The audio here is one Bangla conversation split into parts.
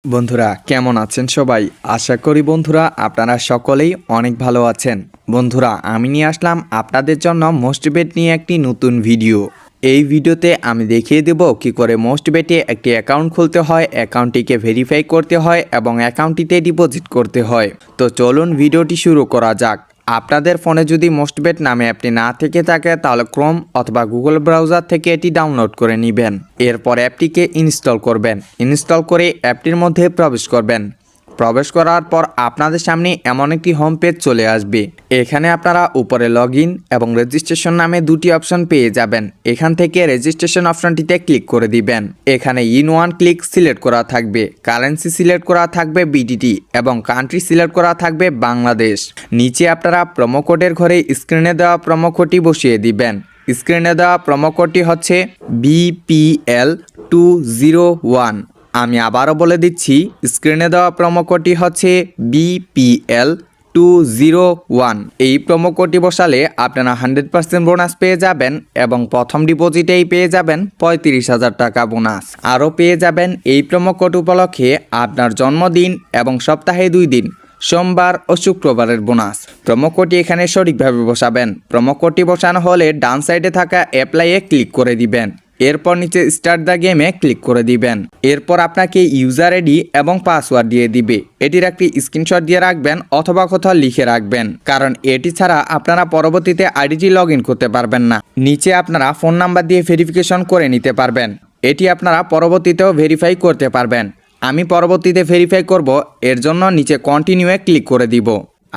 বন্ধুরা কেমন আছেন সবাই? আশা করি বন্ধুরা আপনারা সকলেই অনেক ভালো আছেন। বন্ধুরা আমি নিয়ে আসলাম আপনাদের জন্য মোস্টবেট নিয়ে একটি নতুন ভিডিও। এই ভিডিওতে আমি দেখিয়ে দেব কি করে মোস্টবেটে একটি অ্যাকাউন্ট খুলতে হয়, অ্যাকাউন্টটিকে ভেরিফাই করতে হয় এবং অ্যাকাউন্টটিতে ডিপোজিট করতে হয়। তো চলুন ভিডিওটি শুরু করা যাক। আপনাদের ফোনে যদি মোস্টবেট নামে অ্যাপটি না থেকে থাকে তাহলে ক্রোম অথবা গুগল ব্রাউজার থেকে এটি ডাউনলোড করে নেবেন। এরপর অ্যাপটিকে ইনস্টল করবেন। ইনস্টল করে অ্যাপটির মধ্যে প্রবেশ করবেন। প্রবেশ করার পর আপনাদের সামনে এমন একটি হোম পেজ চলে আসবে। এখানে আপনারা উপরে লগ ইন এবং রেজিস্ট্রেশন নামে দুটি অপশন পেয়ে যাবেন। এখান থেকে রেজিস্ট্রেশন অপশনটিতে ক্লিক করে দিবেন। এখানে ইন ওয়ান ক্লিক সিলেক্ট করা থাকবে, কারেন্সি সিলেক্ট করা থাকবে বিডিটি এবং কান্ট্রি সিলেক্ট করা থাকবে বাংলাদেশ। নিচে আপনারা প্রোমো কোডের ঘরে স্ক্রিনে দেওয়া প্রোমো কোডটি বসিয়ে দিবেন। স্ক্রিনে দেওয়া প্রোমো কোডটি হচ্ছে BPL201। আমি আবারও বলে দিচ্ছি, স্ক্রিনে দেওয়া প্রোমো কোডটি হচ্ছে BPL201। এই প্রোমো কোডটি বসালে আপনারা 100% বোনাস পেয়ে যাবেন এবং প্রথম ডিপোজিটেই পেয়ে যাবেন 35,000 টাকা বোনাস। আরও পেয়ে যাবেন এই প্রোমো কোড উপলক্ষে আপনার জন্মদিন এবং সপ্তাহে 2 দিন সোমবার ও শুক্রবারের বোনাস। প্রোমো কোডটি এখানে সঠিকভাবে বসাবেন। প্রোমো কোডটি বসানো হলে ডান সাইডে থাকা অ্যাপ্লাইয়ে ক্লিক করে দিবেন। এরপর নিচে স্টার্ট দ্য গেমে ক্লিক করে দিবেন। এরপর আপনাকে ইউজার আইডি এবং পাসওয়ার্ড দিয়ে দিবে। এটির একটি স্ক্রিনশট দিয়ে রাখবেন অথবা কোথাও লিখে রাখবেন, কারণ এটি ছাড়া আপনারা পরবর্তীতে আইডিটি লগ ইন করতে পারবেন না। নিচে আপনারা ফোন নাম্বার দিয়ে ভেরিফিকেশন করে নিতে পারবেন। এটি আপনারা পরবর্তীতেও ভেরিফাই করতে পারবেন। আমি পরবর্তীতে ভেরিফাই করব, এর জন্য নিচে কন্টিনিউয়ে ক্লিক করে দিব।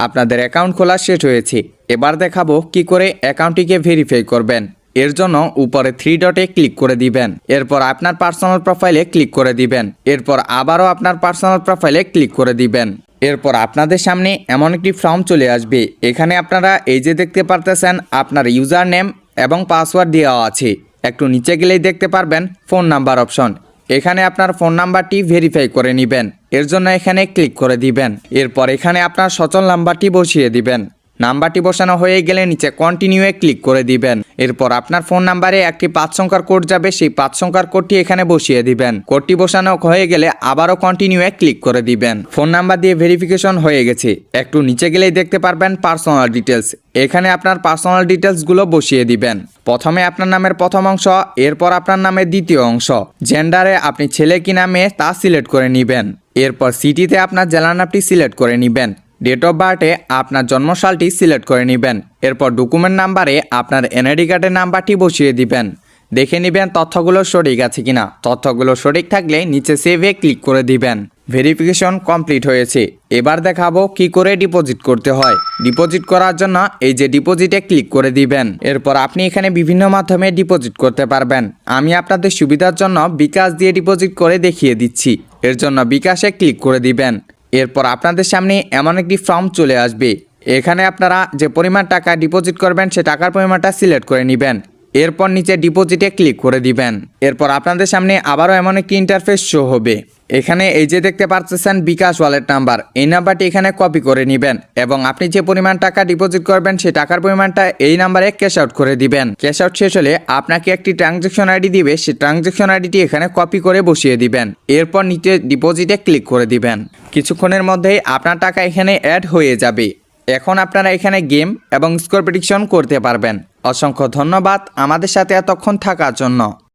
আপনাদের অ্যাকাউন্ট খোলা শেষ হয়েছে। এবার দেখাবো কি করে অ্যাকাউন্টটিকে ভেরিফাই করবেন। এর জন্য উপরে 3 ডটে ক্লিক করে দিবেন। এরপর আপনার পার্সোনাল প্রোফাইলে ক্লিক করে দিবেন। এরপর আবারও আপনার পার্সোনাল প্রোফাইলে ক্লিক করে দিবেন। এরপর আপনাদের সামনে এমন একটি ফর্ম চলে আসবে। এখানে আপনারা এই যে দেখতে পারতেছেন আপনার ইউজার নেম এবং পাসওয়ার্ড দেওয়া আছে। একটু নিচে গেলেই দেখতে পারবেন ফোন নাম্বার অপশন। এখানে আপনার ফোন নাম্বারটি ভেরিফাই করে নেবেন। এর জন্য এখানে ক্লিক করে দিবেন। এরপর এখানে আপনার সচল নাম্বারটি বসিয়ে দিবেন। নাম্বারটি বসানো হয়ে গেলে নিচে কন্টিনিউয়ে ক্লিক করে দিবেন। এরপর আপনার ফোন নাম্বারে একটি 5 সংখ্যার কোড যাবে, সেই 5 সংখ্যার কোডটি এখানে বসিয়ে দিবেন। কোডটি বসানো হয়ে গেলে আবারও কন্টিনিউয়ে ক্লিক করে দিবেন। ফোন নাম্বার দিয়ে ভেরিফিকেশন হয়ে গেছে। একটু নিচে গেলেই দেখতে পারবেন পার্সোনাল ডিটেলস। এখানে আপনার পার্সোনাল ডিটেলসগুলো বসিয়ে দিবেন। প্রথমে আপনার নামের প্রথম অংশ, এরপর আপনার নামের দ্বিতীয় অংশ। জেন্ডারে আপনি ছেলে কিনা মেয়ে তা সিলেক্ট করে নেবেন। এরপর সিটিতে আপনার জেলার নামটি সিলেক্ট করে নেবেন। ডেট অফ বার্থে আপনার জন্মসালটি সিলেক্ট করে নেবেন। এরপর ডকুমেন্ট নাম্বারে আপনার এনআইডি কার্ডের নাম্বারটি বসিয়ে দিবেন। দেখে নেবেন তথ্যগুলো সঠিক আছে কিনা। তথ্যগুলো সঠিক থাকলে নিচে সেভে ক্লিক করে দিবেন। ভেরিফিকেশন কমপ্লিট হয়েছে। এবার দেখাবো কি করে ডিপোজিট করতে হয়। ডিপোজিট করার জন্য এই যে ডিপোজিটে ক্লিক করে দিবেন। এরপর আপনি এখানে বিভিন্ন মাধ্যমে ডিপোজিট করতে পারবেন। আমি আপনাদের সুবিধার জন্য বিকাশ দিয়ে ডিপোজিট করে দেখিয়ে দিচ্ছি। এর জন্য বিকাশে ক্লিক করে দিবেন। এরপর আপনাদের সামনে এমন একটি ফর্ম চলে আসবে। এখানে আপনারা যে পরিমাণ টাকা ডিপোজিট করবেন সে টাকার পরিমাণটা সিলেক্ট করে নেবেন। এরপর নিচে ডিপোজিটে ক্লিক করে দিবেন। এরপর আপনাদের সামনে আবারও এমন একটি ইন্টারফেস শো হবে। এখানে এই যে দেখতে পাচ্ছেন বিকাশ ওয়ালেট নাম্বার, এই নাম্বারটি এখানে কপি করে নেবেন এবং আপনি যে পরিমাণ টাকা ডিপোজিট করবেন সেই টাকার পরিমাণটা এই নাম্বারে ক্যাশ আউট করে দিবেন। ক্যাশ আউট শেষ হলে আপনাকে একটি ট্রানজ্যাকশন আইডি দিবে, সেই ট্রানজ্যাকশন আইডিটি এখানে কপি করে বসিয়ে দিবেন। এরপর নিচে ডিপোজিটে ক্লিক করে দিবেন। কিছুক্ষণের মধ্যেই আপনার টাকা এখানে অ্যাড হয়ে যাবে। এখন আপনারা এখানে গেম এবং স্কোর প্রেডিকশন করতে পারবেন। অসংখ্য ধন্যবাদ আমাদের সাথে এতক্ষণ থাকার জন্য।